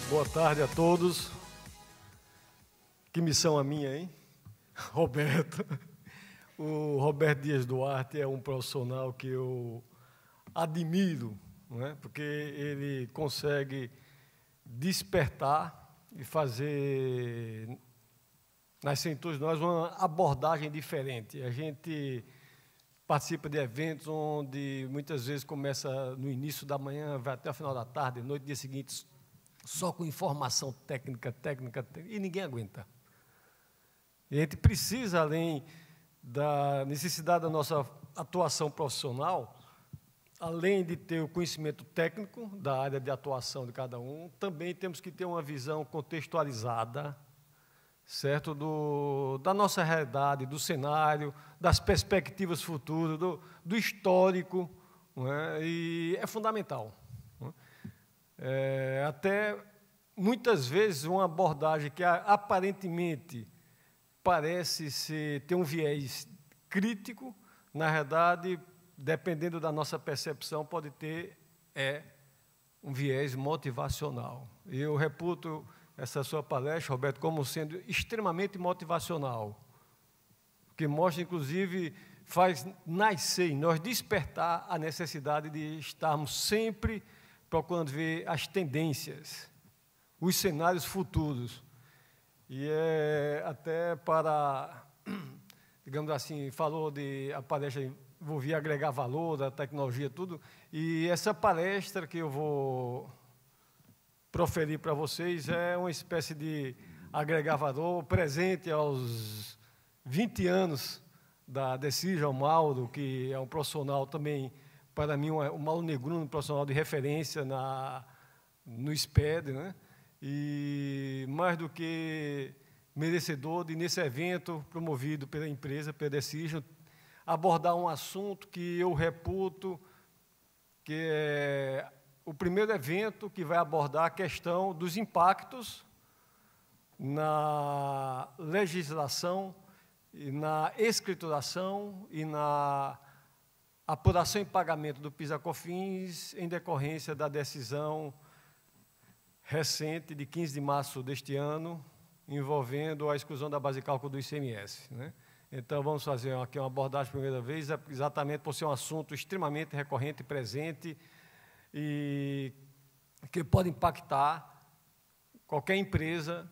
Boa tarde a todos. Que missão a minha, hein? Roberto. O Roberto Dias Duarte é um profissional que eu admiro, não é? Porque ele consegue despertar e fazer, nascer em todos nós, uma abordagem diferente. A gente participa de eventos onde muitas vezes começa no início da manhã, vai até o final da tarde, noite, dia seguinte, só com informação técnica, e ninguém aguenta. E a gente precisa, além da necessidade da nossa atuação profissional, além de ter o conhecimento técnico da área de atuação de cada um, também temos que ter uma visão contextualizada, certo? Da nossa realidade, do cenário, das perspectivas futuras, do histórico, não é? E é fundamental. Até, muitas vezes, uma abordagem que aparentemente parece ter um viés crítico, na realidade, dependendo da nossa percepção, pode ter um viés motivacional. Eu reputo essa sua palestra, Roberto, como sendo extremamente motivacional, que mostra, inclusive, faz nascer em nós, despertar a necessidade de estarmos sempre procurando ver as tendências, os cenários futuros. E até para, digamos assim, falou de a palestra envolvia agregar valor da tecnologia, tudo, e essa palestra que eu vou proferir para vocês é uma espécie de agregar valor presente aos 20 anos da Decision Mauro, que é um profissional também, para mim, o Mauro Negruno, um profissional de referência no SPED, né? E mais do que merecedor de, nesse evento promovido pela empresa, pela Decision, abordar um assunto que eu reputo que é o primeiro evento que vai abordar a questão dos impactos na legislação, e na escrituração e na apuração e pagamento do PIS/COFINS em decorrência da decisão recente de 15 de março deste ano, envolvendo a exclusão da base de cálculo do ICMS, né? Então, vamos fazer aqui uma abordagem pela primeira vez, exatamente por ser um assunto extremamente recorrente e presente e que pode impactar qualquer empresa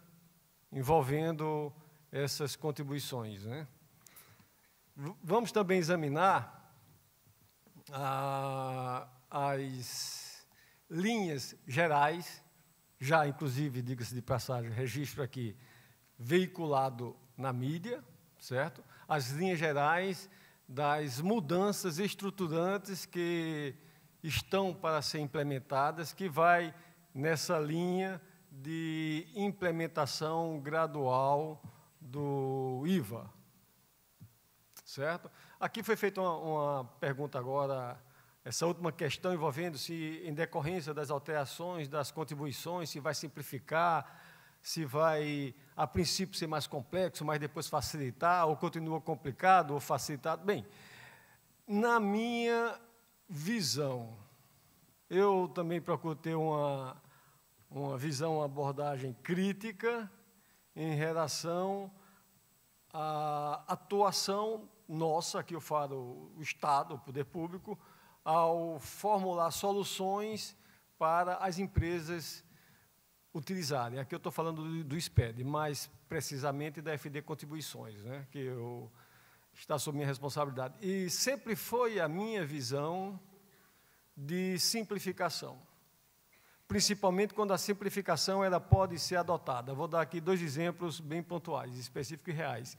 envolvendo essas contribuições, né? Vamos também examinar as linhas gerais, já, inclusive, diga-se de passagem, registro aqui, veiculado na mídia, certo? As linhas gerais das mudanças estruturantes que estão para ser implementadas, que vai nessa linha de implementação gradual do IVA, certo? Aqui foi feita uma pergunta agora, essa última questão envolvendo se, em decorrência das alterações das contribuições, se vai simplificar, se vai, a princípio, ser mais complexo, mas depois facilitar, ou continua complicado, ou facilitado. Bem, na minha visão, eu também procuro ter uma visão, uma abordagem crítica em relação à atuação nossa, que eu falo, o Estado, o poder público, ao formular soluções para as empresas utilizarem. Aqui eu estou falando do SPED, mais precisamente da FD Contribuições, né, que está sob minha responsabilidade. E sempre foi a minha visão de simplificação, principalmente quando a simplificação ela pode ser adotada. Vou dar aqui 2 exemplos bem pontuais, específicos e reais.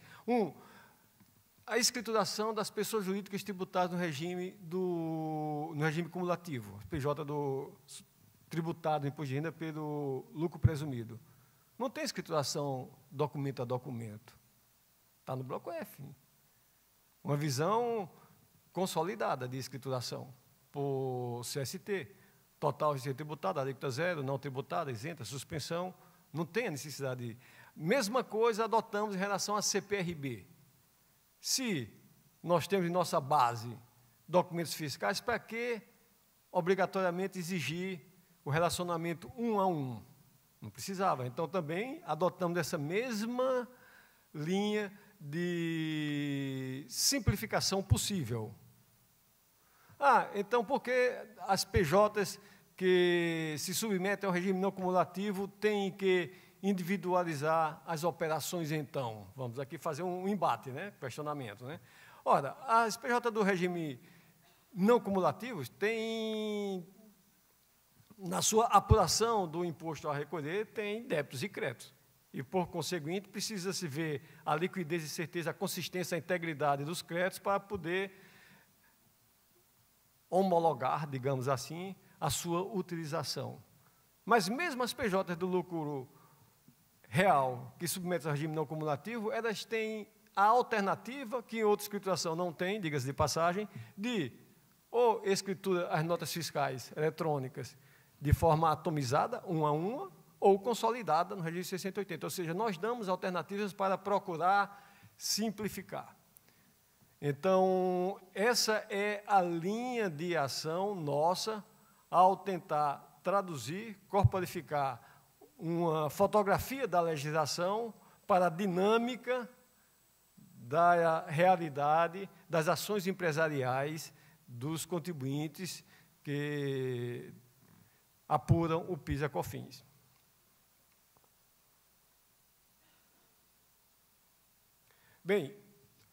A escrituração das pessoas jurídicas tributadas no regime cumulativo, PJ tributado no imposto de renda pelo lucro presumido. Não tem escrituração documento a documento. Está no bloco F. Uma visão consolidada de escrituração por CST. Total receita tributada, alíquota zero, não tributada, isenta, suspensão. Não tem a necessidade de... Mesma coisa adotamos em relação à CPRB. Se nós temos em nossa base documentos fiscais, para que obrigatoriamente exigir o relacionamento 1 a 1? Não precisava. Então, também adotamos essa mesma linha de simplificação possível. Então, por que as PJs que se submetem ao regime não cumulativo têm que individualizar as operações, então? Vamos aqui fazer um embate, né? Questionamento, né? Ora, as PJ do regime não cumulativo têm, na sua apuração do imposto a recolher, tem débitos e créditos. E, por conseguinte, precisa-se ver a liquidez e certeza, a consistência, a integridade dos créditos para poder homologar, digamos assim, a sua utilização. Mas mesmo as PJs do lucro real, que submetem ao regime não cumulativo, elas têm a alternativa, que em outra escrituração não tem, diga-se de passagem, de ou escritura as notas fiscais eletrônicas de forma atomizada, 1 a 1, ou consolidada no regime 680. Ou seja, nós damos alternativas para procurar simplificar. Então, essa é a linha de ação nossa ao tentar traduzir, corporificar uma fotografia da legislação para a dinâmica da realidade das ações empresariais dos contribuintes que apuram o PIS e a COFINS. Bem,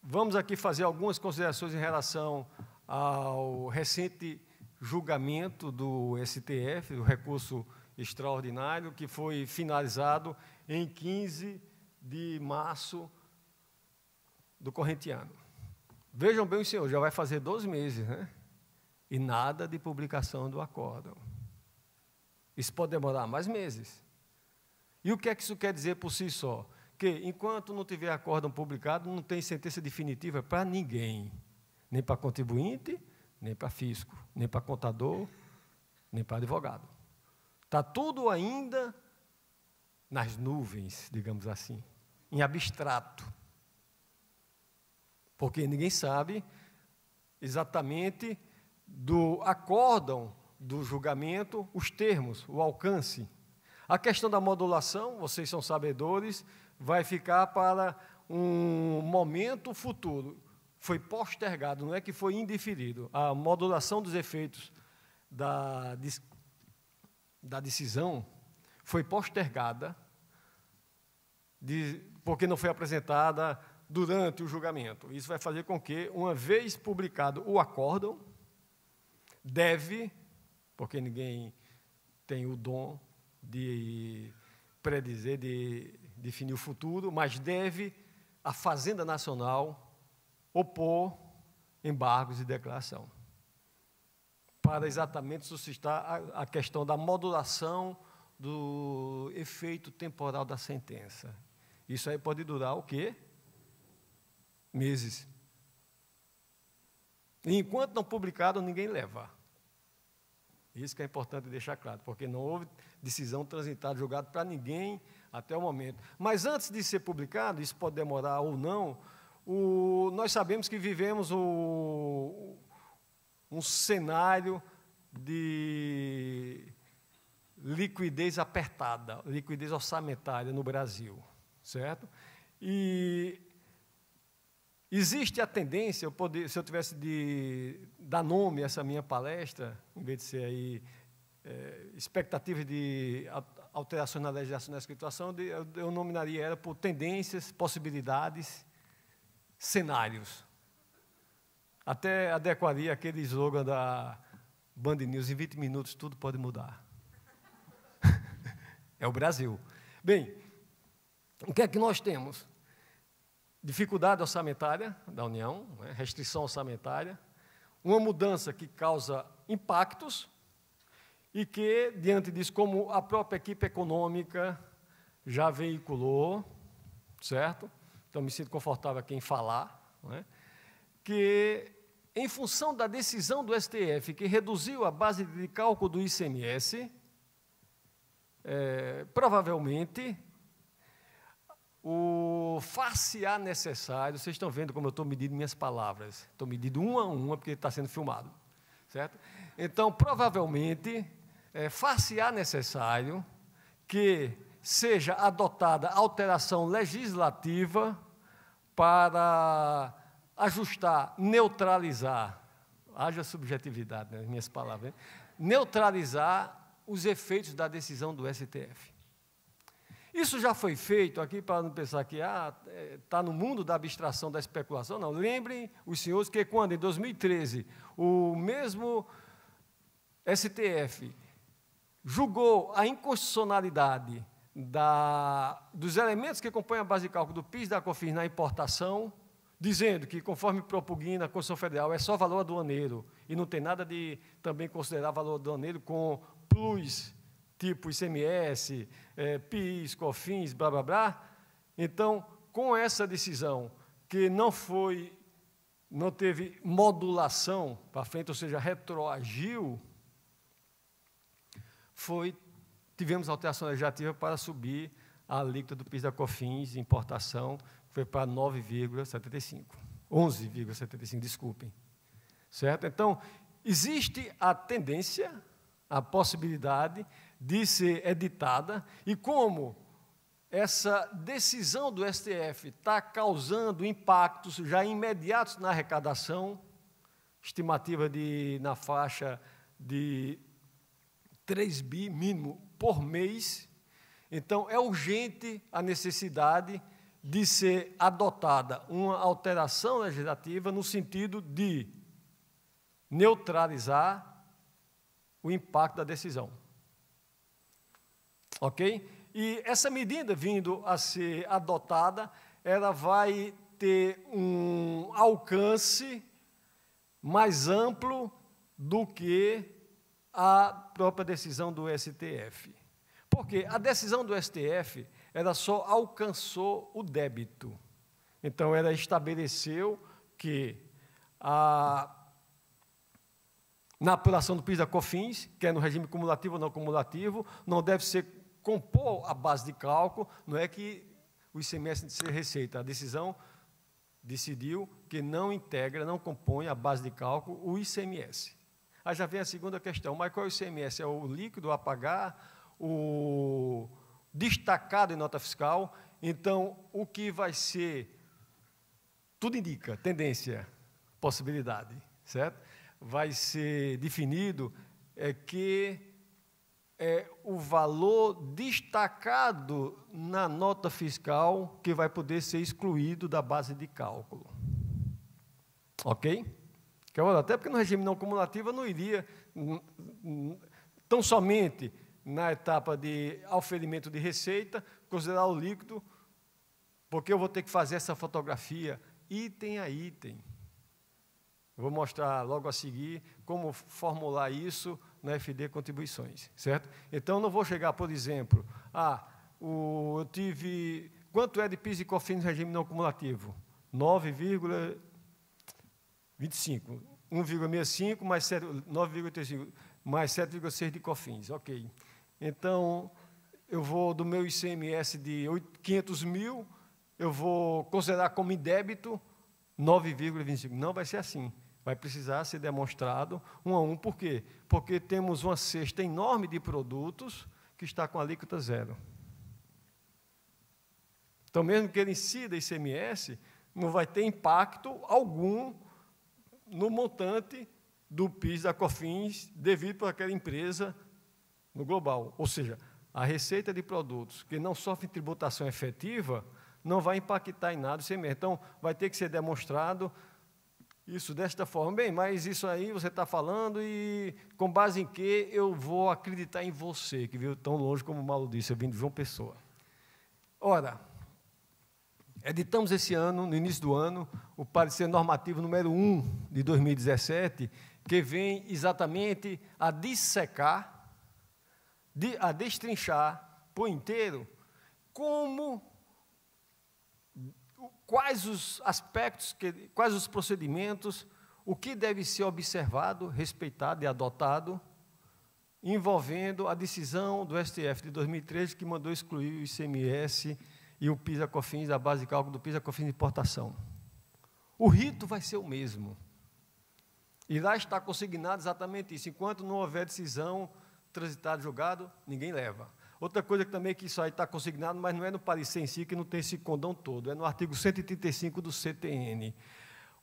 vamos aqui fazer algumas considerações em relação ao recente julgamento do STF, do recurso extraordinário, que foi finalizado em 15 de março do corrente ano. Vejam bem, senhor, já vai fazer 12 meses, né? E nada de publicação do acórdão. Isso pode demorar mais meses. E o que é que isso quer dizer por si só? Que, enquanto não tiver acórdão publicado, não tem sentença definitiva para ninguém. Nem para contribuinte, nem para fisco, nem para contador, nem para advogado. Está tudo ainda nas nuvens, digamos assim, em abstrato. Porque ninguém sabe exatamente do acórdão do julgamento, os termos, o alcance. A questão da modulação, vocês são sabedores, vai ficar para um momento futuro. Foi postergado, não é que foi indiferido. A modulação dos efeitos da decisão foi postergada, porque não foi apresentada durante o julgamento. Isso vai fazer com que, uma vez publicado o acórdão, deve, porque ninguém tem o dom de predizer, de definir o futuro, mas deve a Fazenda Nacional opor embargos de declaração, para exatamente suscitar a questão da modulação do efeito temporal da sentença. Isso aí pode durar o quê? Meses. E enquanto não publicado, ninguém leva. Isso que é importante deixar claro, porque não houve decisão transitada, julgada para ninguém até o momento. Mas antes de ser publicado, isso pode demorar ou não, nós sabemos que vivemos um cenário de liquidez apertada, liquidez orçamentária no Brasil, certo? E existe a tendência, se eu tivesse de dar nome a essa minha palestra, em vez de ser aí expectativa de alterações na legislação da escrituração, eu nominaria ela por tendências, possibilidades, cenários. Até adequaria aquele slogan da Band News, em 20 minutos tudo pode mudar. É o Brasil. Bem, o que é que nós temos? Dificuldade orçamentária da União, né? Restrição orçamentária, uma mudança que causa impactos e que, diante disso, como a própria equipe econômica já veiculou, certo? Então, me sinto confortável aqui em falar, né? Que, em função da decisão do STF, que reduziu a base de cálculo do ICMS, provavelmente, o far-se-á necessário, vocês estão vendo como eu estou medindo minhas palavras, estou medindo uma a uma, porque está sendo filmado, certo? Então, provavelmente, far-se-á necessário que seja adotada alteração legislativa para ajustar, neutralizar, haja subjetividade nas minhas palavras, neutralizar os efeitos da decisão do STF. Isso já foi feito aqui, para não pensar que está no mundo da abstração da especulação, não. Lembrem os senhores que quando, em 2013, o mesmo STF julgou a inconstitucionalidade dos elementos que compõem a base de cálculo do PIS e da COFINS na importação, dizendo que, conforme propugna a Constituição Federal, é só valor aduaneiro e não tem nada de também considerar valor aduaneiro com plus, tipo ICMS, PIS, COFINS, blá, blá, blá. Então, com essa decisão, que não teve modulação para frente, ou seja, retroagiu, tivemos alteração legislativa para subir a alíquota do PIS da COFINS de importação, que foi para 9,75%, 11,75%, desculpem. Certo? Então, existe a tendência, a possibilidade de ser editada, e como essa decisão do STF está causando impactos já imediatos na arrecadação, estimativa na faixa de 3 bi mínimo por mês, então é urgente a necessidade de ser adotada uma alteração legislativa no sentido de neutralizar o impacto da decisão. Ok? E essa medida vindo a ser adotada, ela vai ter um alcance mais amplo do que a própria decisão do STF. Porque a decisão do STF, ela só alcançou o débito. Então, ela estabeleceu que na apuração do PIS da COFINS, que é no regime cumulativo ou não cumulativo, não deve ser compor a base de cálculo, não é que o ICMS de ser receita. A decisão decidiu que não integra, não compõe a base de cálculo o ICMS. Aí já vem a segunda questão, mas qual é o ICMS? É o líquido a pagar, o destacado em nota fiscal. Então, o que vai ser, tudo indica, tendência, possibilidade, certo? Vai ser definido que o valor destacado na nota fiscal que vai poder ser excluído da base de cálculo. Ok? Até porque no regime não cumulativo eu não iria tão somente na etapa de auferimento de receita, considerar o líquido, porque eu vou ter que fazer essa fotografia item a item. Vou mostrar logo a seguir como formular isso na FD Contribuições, certo? Então, não vou chegar, por exemplo, eu tive... Quanto é de PIS e COFINS no regime não cumulativo? 9,25. 1,65 mais 9,35 mais 7,6 de COFINS. Ok. Então, eu vou do meu ICMS de 500 mil, eu vou considerar como em débito 9,25. Não vai ser assim. Vai precisar ser demonstrado um a um. Por quê? Porque temos uma cesta enorme de produtos que está com alíquota zero. Então, mesmo que ele incida ICMS, não vai ter impacto algum no montante do PIS da COFINS devido por aquela empresa no global. Ou seja, a receita de produtos que não sofrem tributação efetiva não vai impactar em nada o ICMS. Então, vai ter que ser demonstrado isso desta forma. Bem, mas isso aí você está falando e com base em que eu vou acreditar em você, que veio tão longe como o Mauro disse, eu vim de João Pessoa. Ora, editamos esse ano, no início do ano, o parecer normativo número 1 de 2017, que vem exatamente a dissecar, a destrinchar por inteiro quais os aspectos, quais os procedimentos, o que deve ser observado, respeitado e adotado, envolvendo a decisão do STF de 2013, que mandou excluir o ICMS e o PIS/COFINS, a base de cálculo do PIS/COFINS de importação. O rito vai ser o mesmo. E lá está consignado exatamente isso. Enquanto não houver decisão, transitado, julgado, ninguém leva. Outra coisa também que isso aí está consignado, mas não é no parecer em si, que não tem esse condão todo, é no artigo 135 do CTN.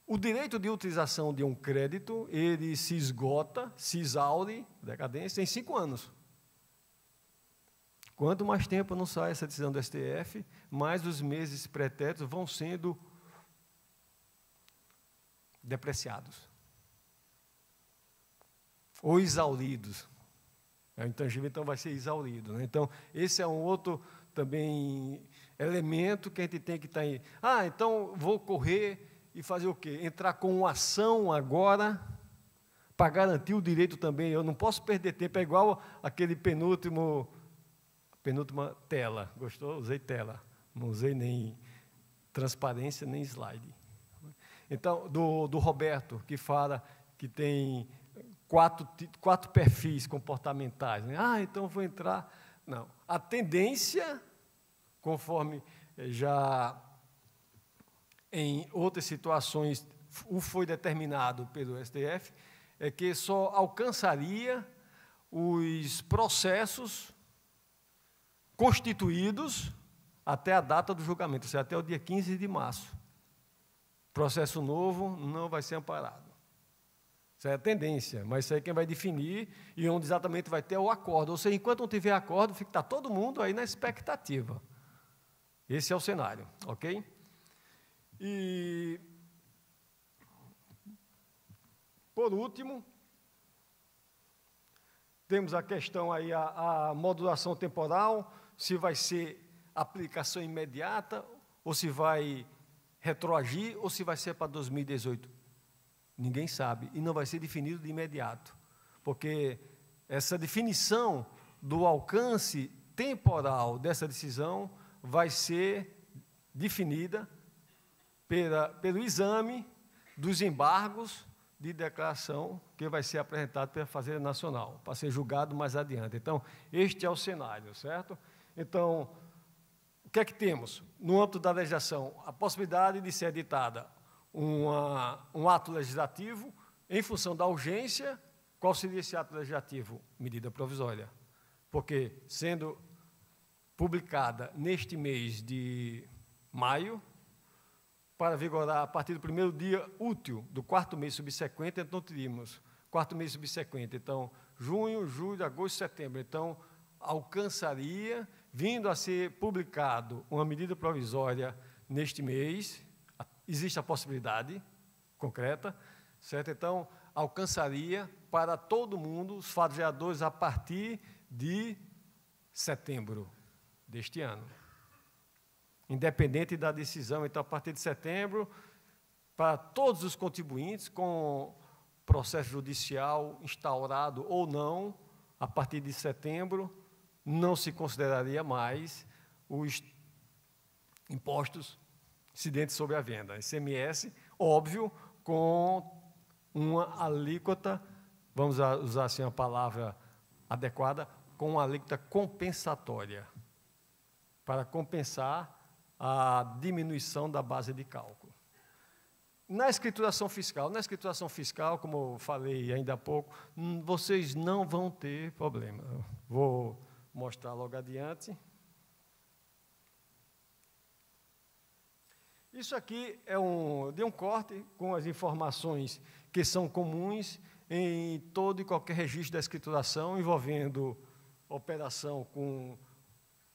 O direito de utilização de um crédito, ele se esgota, se exaure, decadência, em 5 anos. Quanto mais tempo não sai essa decisão do STF, mais os meses pretéritos vão sendo depreciados ou exauridos. O intangível, então, vai ser exaurido, né? Então, esse é um outro também elemento que a gente tem que estar aí. Então, vou correr e fazer o quê? Entrar com uma ação agora para garantir o direito também. Eu não posso perder tempo, é igual aquele penúltima tela. Gostou? Usei tela. Não usei nem transparência, nem slide. Então, do Roberto, que fala que tem quatro perfis comportamentais, né? Então vou entrar. Não. A tendência, conforme já em outras situações foi determinado pelo STF, é que só alcançaria os processos constituídos até a data do julgamento, ou seja, até o dia 15 de março. Processo novo não vai ser amparado. Isso é a tendência, mas isso aí quem vai definir e onde exatamente vai ter o acordo. Ou seja, enquanto não tiver acordo, está todo mundo aí na expectativa. Esse é o cenário, ok? E, por último, temos a questão aí, a modulação temporal, se vai ser aplicação imediata, ou se vai retroagir, ou se vai ser para 2018. Ninguém sabe, e não vai ser definido de imediato, porque essa definição do alcance temporal dessa decisão vai ser definida pelo exame dos embargos de declaração que vai ser apresentado pela Fazenda Nacional, para ser julgado mais adiante. Então, este é o cenário, certo? Então, o que é que temos? No âmbito da legislação, a possibilidade de ser editada um ato legislativo em função da urgência. Qual seria esse ato legislativo? Medida provisória. Porque, sendo publicada neste mês de maio, para vigorar a partir do primeiro dia útil do 4º mês subsequente, então teríamos 4º mês subsequente, então junho, julho, agosto, setembro. Então, alcançaria, vindo a ser publicado uma medida provisória neste mês, existe a possibilidade concreta, certo? Então, alcançaria para todo mundo os fatos geradores a partir de setembro deste ano. Independente da decisão, então, a partir de setembro, para todos os contribuintes, com processo judicial instaurado ou não, a partir de setembro, não se consideraria mais os impostos incidentes sobre a venda, ICMS, óbvio, com uma alíquota, vamos usar assim a palavra adequada, com uma alíquota compensatória, para compensar a diminuição da base de cálculo. Na escrituração fiscal, como eu falei ainda há pouco, vocês não vão ter problema. Vou mostrar logo adiante. Isso aqui é de um corte com as informações que são comuns em todo e qualquer registro da escrituração envolvendo operação com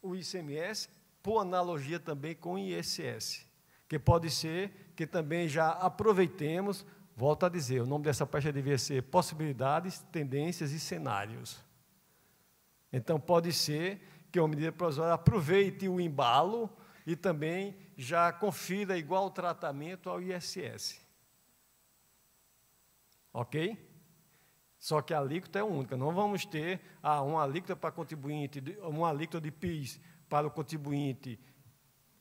o ICMS, por analogia também com o ISS, que pode ser que também já aproveitemos, volto a dizer, o nome dessa pasta devia ser possibilidades, tendências e cenários. Então, pode ser que a medida provisória aproveite o embalo e também já confira igual tratamento ao ISS. Ok? Só que a alíquota é única, não vamos ter uma alíquota para contribuinte, uma alíquota de PIS para o contribuinte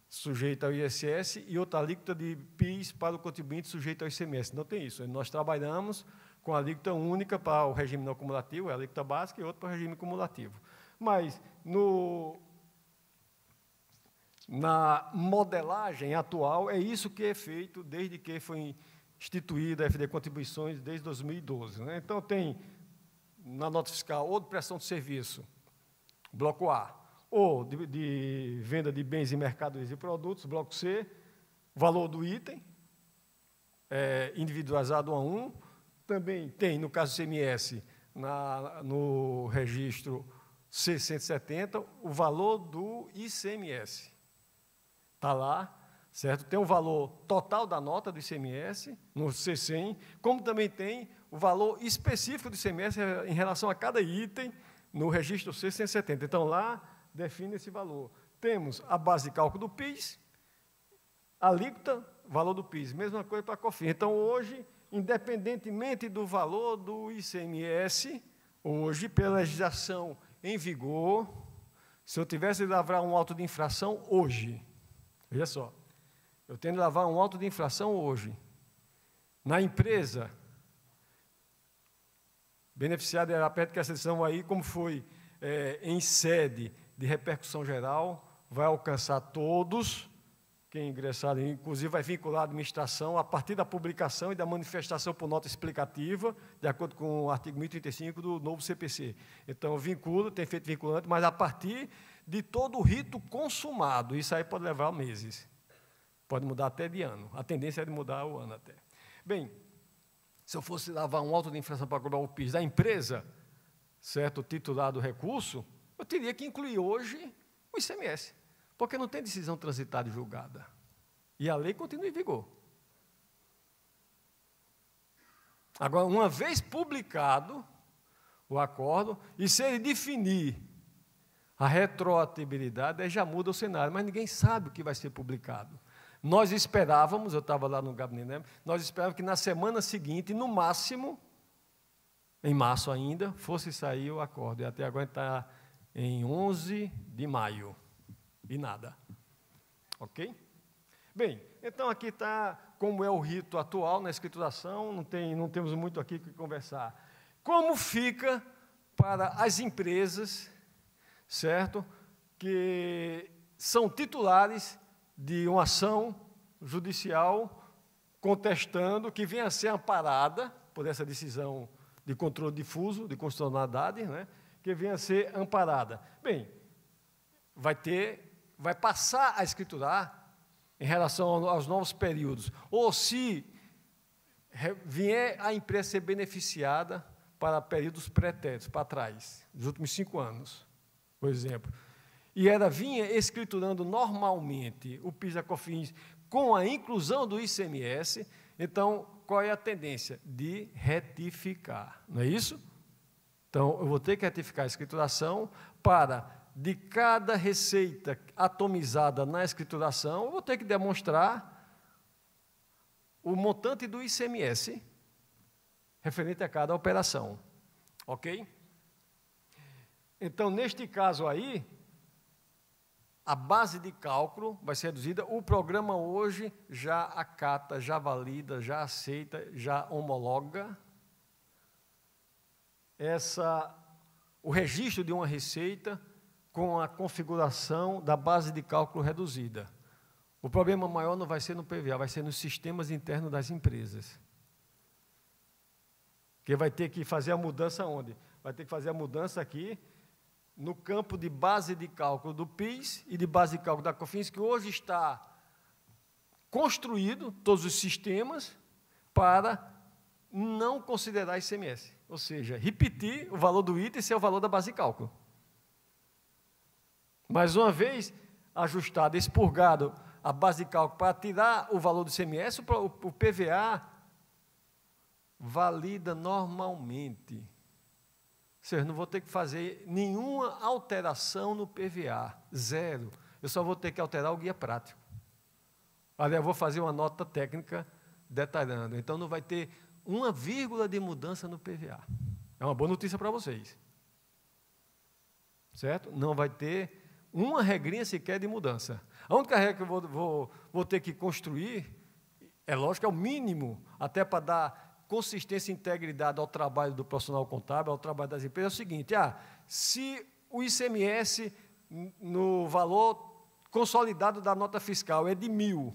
sujeito ao ISS e outra alíquota de PIS para o contribuinte sujeito ao ICMS. Não tem isso. Nós trabalhamos com a alíquota única para o regime não cumulativo, a alíquota básica, e outra para o regime cumulativo. Mas, na modelagem atual, é isso que é feito desde que foi instituída a FD Contribuições, desde 2012. Né? Então, tem, na nota fiscal, ou de prestação de serviço, bloco A, ou de venda de bens e mercadorias e produtos, bloco C, valor do item, individualizado 1 a 1. Também tem, no caso do ICMS, no registro C170, o valor do ICMS. Está lá, certo? Tem o valor total da nota do ICMS, no C100, como também tem o valor específico do ICMS em relação a cada item no registro C170. Então, lá define esse valor. Temos a base de cálculo do PIS, alíquota, valor do PIS, mesma coisa para a COFINS. Então, hoje, independentemente do valor do ICMS, hoje, pela legislação em vigor, se eu tivesse de lavrar um auto de infração hoje, veja só, eu tenho de lavar um auto de infração hoje, na empresa, beneficiada era perto que essa decisão aí, como foi em sede de repercussão geral, vai alcançar todos, quem ingressar, inclusive vai vincular a administração a partir da publicação e da manifestação por nota explicativa, de acordo com o artigo 1035 do novo CPC. Então, vincula, tem feito vinculante, mas a partir de todo o rito consumado. Isso aí pode levar meses. Pode mudar até de ano. A tendência é de mudar o ano até. Bem, se eu fosse lavar um auto de infração para cobrar o PIS da empresa, certo, o titular do recurso, eu teria que incluir hoje o ICMS, porque não tem decisão transitada e julgada. E a lei continua em vigor. Agora, uma vez publicado o acordo, e se ele definir a retroatibilidade, aí já muda o cenário, mas ninguém sabe o que vai ser publicado. Nós esperávamos, eu estava lá no gabinete, né, nós esperávamos que na semana seguinte, no máximo, em março ainda, fosse sair o acordo. E até agora está em 11 de maio. E nada. Ok? Bem, então aqui está como é o rito atual na escrituração, não temos muito aqui o que conversar. Como fica para as empresas, certo, que são titulares de uma ação judicial contestando, que venha a ser amparada por essa decisão de controle difuso, de constitucionalidade, né, que venha a ser amparada. Bem, vai passar a escriturar em relação aos novos períodos, ou se vier a empresa ser beneficiada para períodos pretéritos, para trás, dos últimos 5 anos, por exemplo, e ela vinha escriturando normalmente o PIS e a COFINS com a inclusão do ICMS, então, qual é a tendência? De retificar, não é isso? Então, eu vou ter que retificar a escrituração para, de cada receita atomizada na escrituração, eu vou ter que demonstrar o montante do ICMS referente a cada operação. Ok? Então, neste caso aí, a base de cálculo vai ser reduzida. O programa hoje já acata, já valida, já aceita, já homologa o registro de uma receita com a configuração da base de cálculo reduzida. O problema maior não vai ser no PVA, vai ser nos sistemas internos das empresas. Que vai ter que fazer a mudança onde? Vai ter que fazer a mudança aqui, no campo de base de cálculo do PIS e de base de cálculo da COFINS, que hoje está construído, todos os sistemas, para não considerar ICMS. Ou seja, repetir o valor do item ser o valor da base de cálculo. Mas uma vez ajustado, expurgado a base de cálculo para tirar o valor do ICMS, o PVA valida normalmente. Ou seja, não vou ter que fazer nenhuma alteração no PVA, zero. Eu só vou ter que alterar o guia prático. Aliás, eu vou fazer uma nota técnica detalhando. Então, não vai ter uma vírgula de mudança no PVA. É uma boa notícia para vocês. Certo? Não vai ter uma regrinha sequer de mudança. A única regra que eu vou ter que construir, é lógico, é o mínimo, até para dar consistência e integridade ao trabalho do profissional contábil, ao trabalho das empresas, é o seguinte: se o ICMS no valor consolidado da nota fiscal é de 1.000,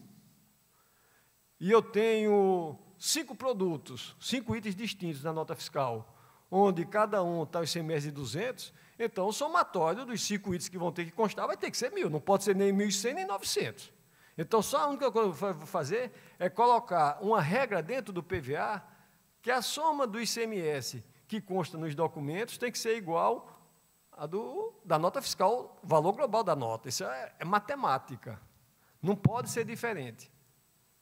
e eu tenho 5 produtos, 5 itens distintos na nota fiscal, onde cada um está o ICMS de 200, então o somatório dos 5 itens que vão ter que constar vai ter que ser 1.000, não pode ser nem 1.100 nem 900. Então, só a única coisa que eu vou fazer é colocar uma regra dentro do PVA que a soma do ICMS que consta nos documentos tem que ser igual à da nota fiscal, valor global da nota. Isso é matemática. Não pode ser diferente.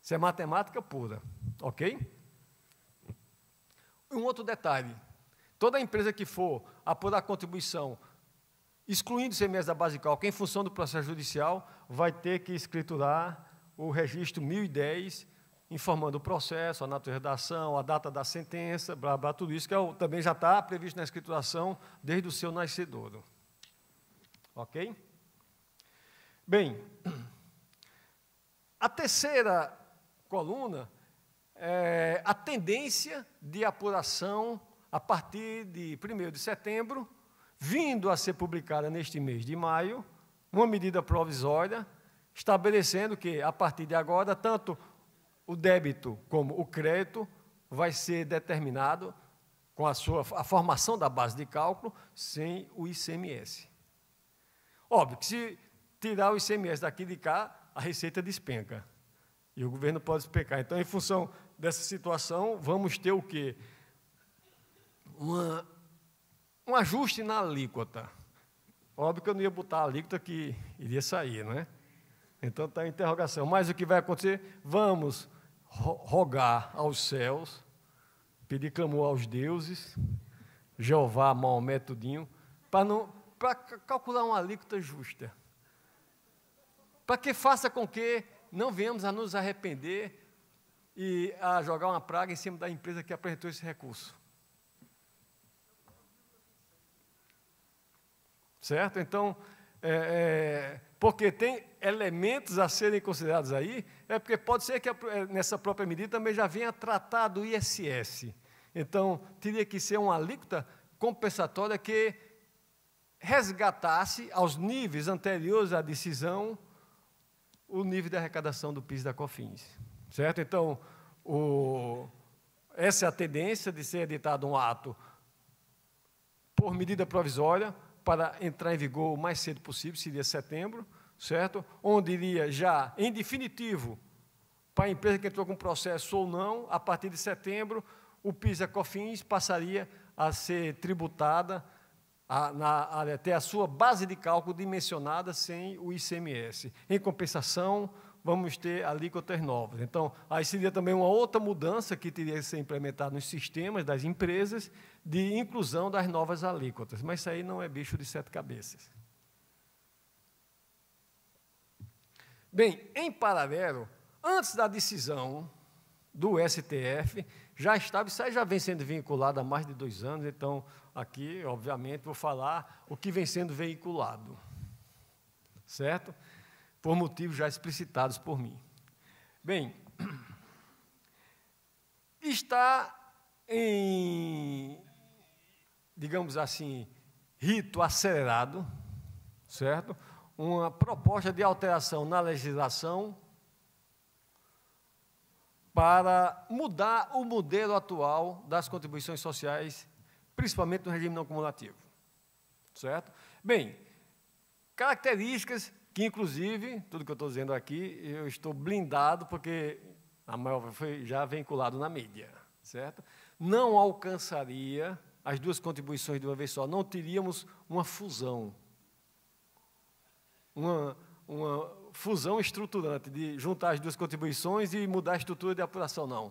Isso é matemática pura. Ok? Um outro detalhe. Toda empresa que for apurar contribuição, excluindo o ICMS da base de cálculo, em função do processo judicial, vai ter que escriturar o registro 1010, informando o processo, a natureza da ação, a data da sentença, blá, blá, tudo isso, que também já está previsto na escrituração desde o seu nascedouro. Ok? Bem, a terceira coluna é a tendência de apuração a partir de 1º de setembro, vindo a ser publicada neste mês de maio, uma medida provisória, estabelecendo que, a partir de agora, tanto o débito como o crédito vai ser determinado com a formação da base de cálculo sem o ICMS. Óbvio que, se tirar o ICMS daqui de cá, a receita despenca, e o governo pode despencar. Então, em função dessa situação, vamos ter o quê? Um ajuste na alíquota. Óbvio que eu não ia botar a alíquota que iria sair, não é? Então, está a interrogação. Mas o que vai acontecer? Vamos rogar aos céus, pedir clamor aos deuses, Jeová, Maomé, tudinho, para calcular uma alíquota justa. Para que faça com que não venhamos a nos arrepender e a jogar uma praga em cima da empresa que apresentou esse recurso. Certo? Então, porque tem elementos a serem considerados aí, porque pode ser que nessa própria medida também já venha tratar do ISS. Então, teria que ser uma alíquota compensatória que resgatasse aos níveis anteriores à decisão o nível de arrecadação do PIS e da COFINS. Certo? Então, essa é a tendência de ser editado um ato por medida provisória, para entrar em vigor o mais cedo possível, seria setembro, certo? Onde iria já, em definitivo, para a empresa que entrou com processo ou não, a partir de setembro, o PIS e a COFINS passaria a ser tributada, até a sua base de cálculo dimensionada sem o ICMS. Em compensação, vamos ter alíquotas novas. Então, aí seria também uma outra mudança que teria que ser implementada nos sistemas das empresas de inclusão das novas alíquotas. Mas isso aí não é bicho de 7 cabeças. Bem, em paralelo, antes da decisão do STF, já estava, isso aí já vem sendo vinculado há mais de 2 anos, então, aqui, obviamente, vou falar o que vem sendo veiculado. Certo? Por motivos já explicitados por mim. Bem, está em, digamos assim, rito acelerado, certo? Uma proposta de alteração na legislação para mudar o modelo atual das contribuições sociais, principalmente no regime não cumulativo, certo? Bem, características que, inclusive, tudo que eu estou dizendo aqui, eu estou blindado, porque a maior foi já vinculado na mídia, certo? Não alcançaria as duas contribuições de uma vez só, não teríamos uma fusão, uma fusão estruturante, de juntar as duas contribuições e mudar a estrutura de apuração, não.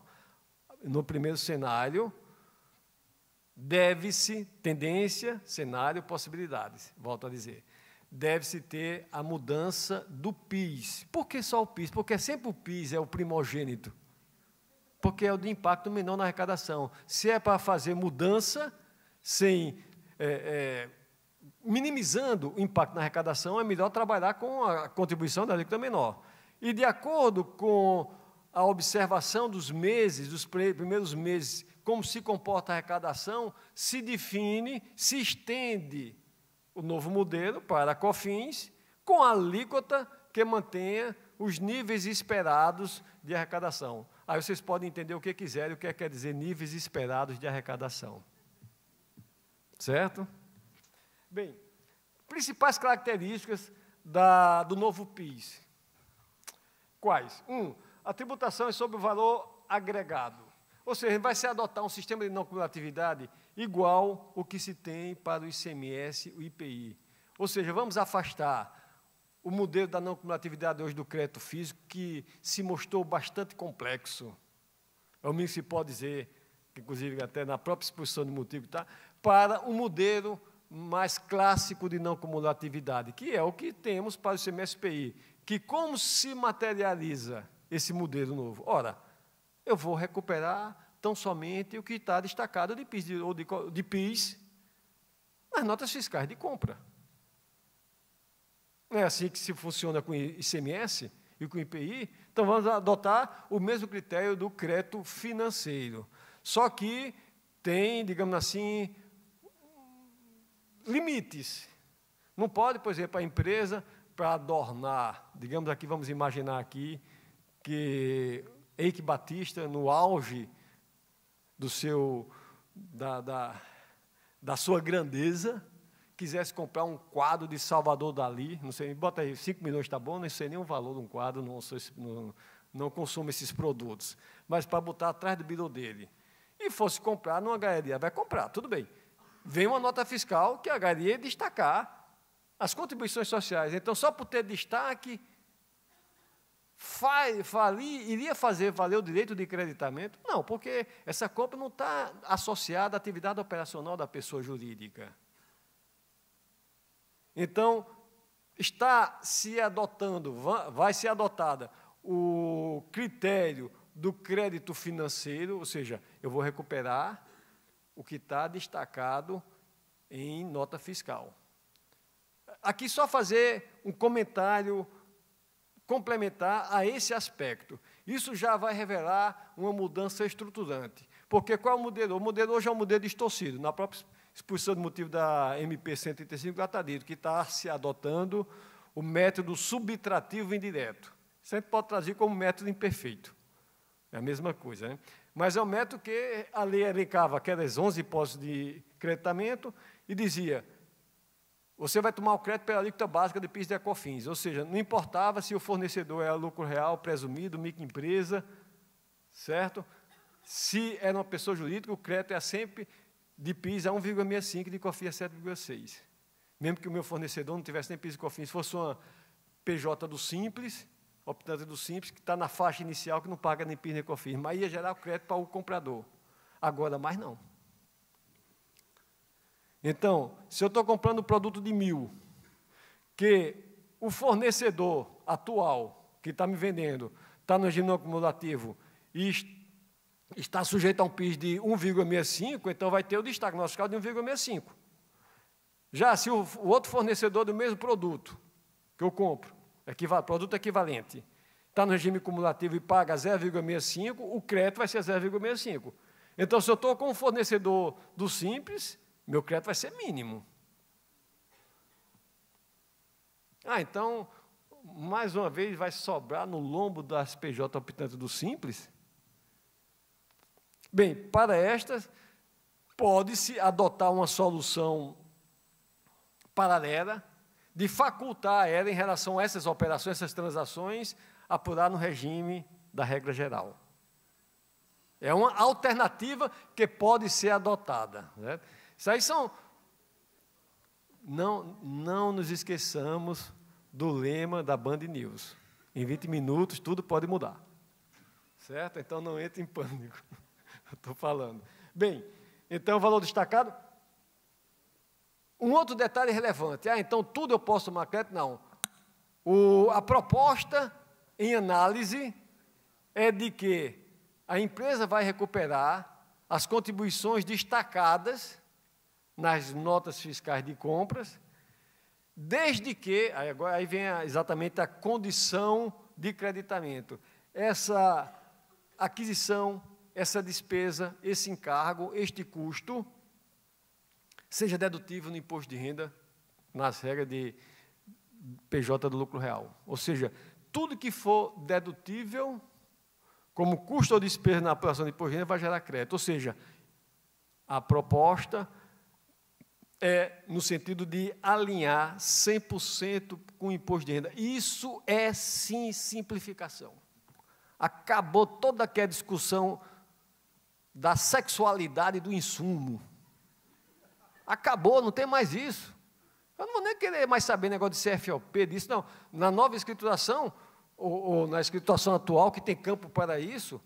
No primeiro cenário, deve-se, tendência, cenário, possibilidades, volto a dizer. Deve-se ter a mudança do PIS. Por que só o PIS? Porque sempre o PIS é o primogênito. Porque é o de impacto menor na arrecadação. Se é para fazer mudança, sem minimizando o impacto na arrecadação, é melhor trabalhar com a contribuição da alíquota menor. E, de acordo com a observação dos meses, dos primeiros meses, como se comporta a arrecadação, se define, se estende o novo modelo para a COFINS, com a alíquota que mantenha os níveis esperados de arrecadação. Aí vocês podem entender o que quiserem, o que quer dizer níveis esperados de arrecadação. Certo? Bem, principais características do novo PIS. Quais? A tributação é sobre o valor agregado. Ou seja, vai se adotar um sistema de não cumulatividade igual o que se tem para o ICMS, o IPI. Ou seja, vamos afastar o modelo da não cumulatividade hoje do crédito físico, que se mostrou bastante complexo. É o mínimo que se pode dizer, inclusive até na própria exposição de motivo, tá? Para um modelo mais clássico de não cumulatividade, que é o que temos para o ICMS-PI, que como se materializa esse modelo novo? Ora, eu vou recuperar tão somente o que está destacado de PIS, ou de PIS nas notas fiscais de compra. Não é assim que se funciona com o ICMS e com o IPI? Então, vamos adotar o mesmo critério do crédito financeiro. Só que tem, digamos assim, limites. Não pode, por exemplo, a empresa, para adornar, digamos aqui, vamos imaginar aqui, que Eike Batista, no auge do da sua grandeza, quisesse comprar um quadro de Salvador Dalí, não sei, bota aí, 5 milhões está bom, não sei nem o valor de um quadro, não consumo esses produtos, mas para botar atrás do birô dele. E fosse comprar numa galeria, vai comprar, tudo bem. Vem uma nota fiscal que a galeria ia destacar as contribuições sociais. Então, só por ter destaque, iria fazer valer o direito de creditamento? Não, porque essa compra não está associada à atividade operacional da pessoa jurídica. Então, vai ser adotada o critério do crédito financeiro, ou seja, eu vou recuperar o que está destacado em nota fiscal. Aqui só fazer um comentário complementar a esse aspecto. Isso já vai revelar uma mudança estruturante. Porque qual é o modelo? O modelo hoje é um modelo distorcido. Na própria exposição de motivo da MP 135 já está dito que está se adotando o método subtrativo indireto. Isso a gente pode trazer como método imperfeito. É a mesma coisa, né? Mas é um método que a lei elencava aquelas 11 hipóteses de creditamento e dizia: você vai tomar o crédito pela alíquota básica de PIS e COFINS, ou seja, não importava se o fornecedor era lucro real, presumido, microempresa, certo? Se era uma pessoa jurídica, o crédito é sempre de PIS a 1,65 e de COFINS a 7,6. Mesmo que o meu fornecedor não tivesse nem PIS e COFINS, fosse uma PJ do Simples, optante do Simples, que está na faixa inicial, que não paga nem PIS nem COFINS, mas ia gerar o crédito para o comprador. Agora, mais não. Então, se eu estou comprando um produto de 1.000, que o fornecedor atual, que está me vendendo, está no regime não acumulativo e está sujeito a um PIS de 1,65, então vai ter o destaque no fiscal de 1,65. Já se o outro fornecedor do mesmo produto que eu compro, produto equivalente, está no regime cumulativo e paga 0,65, o crédito vai ser 0,65. Então, se eu estou com um fornecedor do Simples, meu crédito vai ser mínimo. Então, mais uma vez, vai sobrar no lombo das PJ optantes do Simples? Bem, para estas, pode-se adotar uma solução paralela de facultar a ela, em relação a essas operações, essas transações, apurar no regime da regra geral. É uma alternativa que pode ser adotada, né? Isso aí são... Não nos esqueçamos do lema da Band News. Em 20 minutos, tudo pode mudar. Certo? Então, não entre em pânico. Estou falando. Bem, então, valor destacado. Um outro detalhe relevante. Então, tudo eu posso tomar crédito? Não. A proposta em análise é de que a empresa vai recuperar as contribuições destacadas nas notas fiscais de compras desde que, aí vem exatamente a condição de creditamento. Essa aquisição, essa despesa, esse encargo, este custo, seja dedutível no imposto de renda, nas regras de PJ do lucro real. Ou seja, tudo que for dedutível, como custo ou despesa na apuração de imposto de renda, vai gerar crédito. Ou seja, a proposta é no sentido de alinhar 100% com o imposto de renda. Isso é, sim, simplificação. Acabou toda aquela discussão da sexualidade do insumo. Acabou, não tem mais isso. Eu não vou nem querer mais saber negócio de CFOP, disso, não. Na nova escrituração, ou na escrituração atual, que tem campo para isso,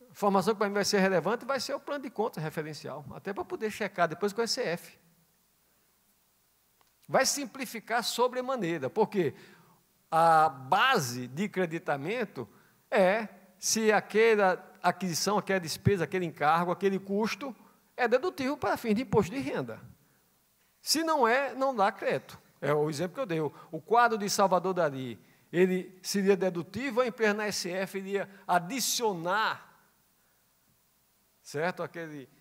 a informação que para mim vai ser relevante vai ser o plano de contas referencial, até para poder checar depois com o ECF. Vai simplificar sobremaneira, porque a base de creditamento é se aquela aquisição, aquela despesa, aquele encargo, aquele custo é dedutível para fins de imposto de renda. Se não é, não dá crédito. É o exemplo que eu dei. O quadro de Salvador Dali, ele seria dedutível, a empresa na SF iria adicionar, certo?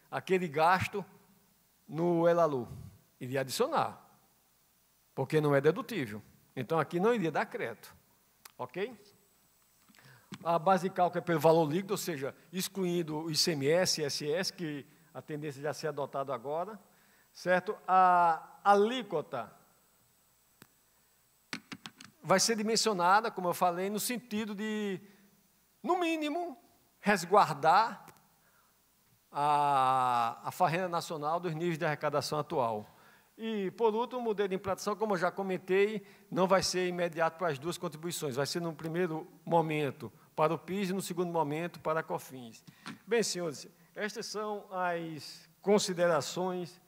Aquele gasto no Elalu. Iria adicionar, porque não é dedutível. Então, aqui não iria dar crédito. Ok? A base de cálculo é pelo valor líquido, ou seja, excluindo o ICMS e ISS, que a tendência já ser adotado agora. Certo? A alíquota vai ser dimensionada, como eu falei, no sentido de, no mínimo, resguardar a farrenda nacional dos níveis de arrecadação atual. E, por último, o modelo de implantação, como eu já comentei, não vai ser imediato para as duas contribuições, vai ser no primeiro momento para o PIS e no segundo momento para a COFINS. Bem, senhores, estas são as considerações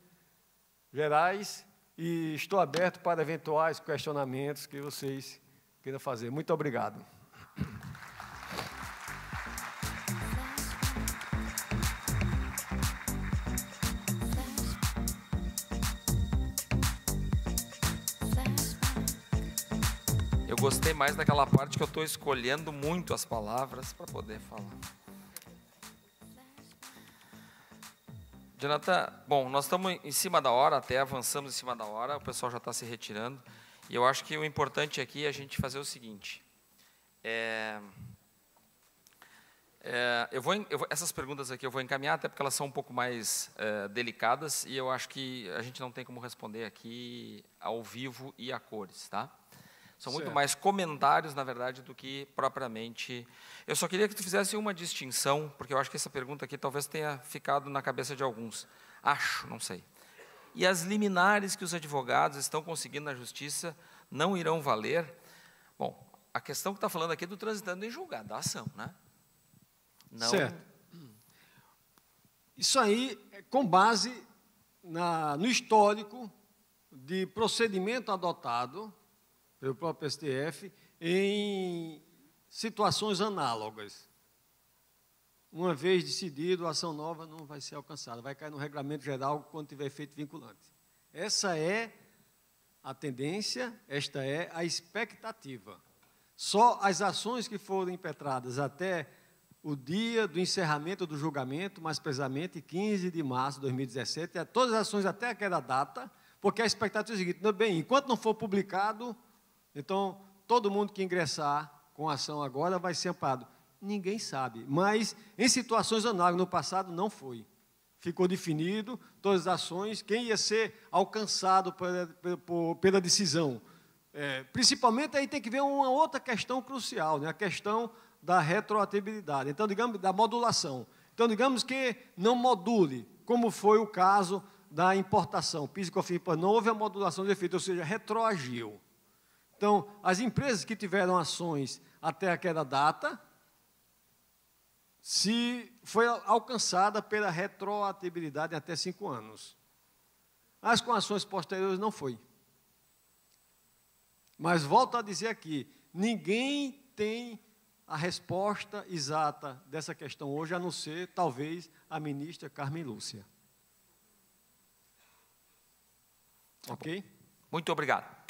gerais e estou aberto para eventuais questionamentos que vocês queiram fazer. Muito obrigado. Eu gostei mais daquela parte que eu estou escolhendo muito as palavras para poder falar. Jonathan, bom, nós estamos em cima da hora, até avançamos em cima da hora, o pessoal já está se retirando, e eu acho que o importante aqui é a gente fazer o seguinte, essas perguntas aqui eu vou encaminhar, até porque elas são um pouco mais delicadas, e eu acho que a gente não tem como responder aqui ao vivo e a cores, tá? São muito mais comentários, na verdade, do que propriamente... Eu só queria que tu fizesse uma distinção, porque eu acho que essa pergunta aqui talvez tenha ficado na cabeça de alguns. Acho, não sei. E as liminares que os advogados estão conseguindo na justiça não irão valer? Bom, a questão que está falando aqui é do transitando em julgado, da ação, né? Não... Certo. Isso aí é com base no histórico de procedimento adotado pelo próprio STF, em situações análogas. Uma vez decidido, a ação nova não vai ser alcançada, vai cair no regramento geral quando tiver efeito vinculante. Essa é a tendência, esta é a expectativa. Só as ações que foram impetradas até o dia do encerramento do julgamento, mais precisamente 15 de março de 2017, todas as ações até aquela data, porque a expectativa é a seguinte, bem, enquanto não for publicado, então, todo mundo que ingressar com a ação agora vai ser amparado. Ninguém sabe, mas em situações análogas, no passado não foi. Ficou definido todas as ações, quem ia ser alcançado pela decisão. Principalmente aí tem que ver uma outra questão crucial, né? A questão da retroatividade. Então, digamos, da modulação. Então, digamos que não module, como foi o caso da importação. PIS e COFINS, não houve a modulação de efeito, ou seja, retroagiu. Então, as empresas que tiveram ações até aquela data, se foi alcançada pela retroatividade até 5 anos. As com ações posteriores não foi. Mas volto a dizer aqui, ninguém tem a resposta exata dessa questão hoje, a não ser, talvez, a ministra Carmen Lúcia. Ok? Muito obrigado.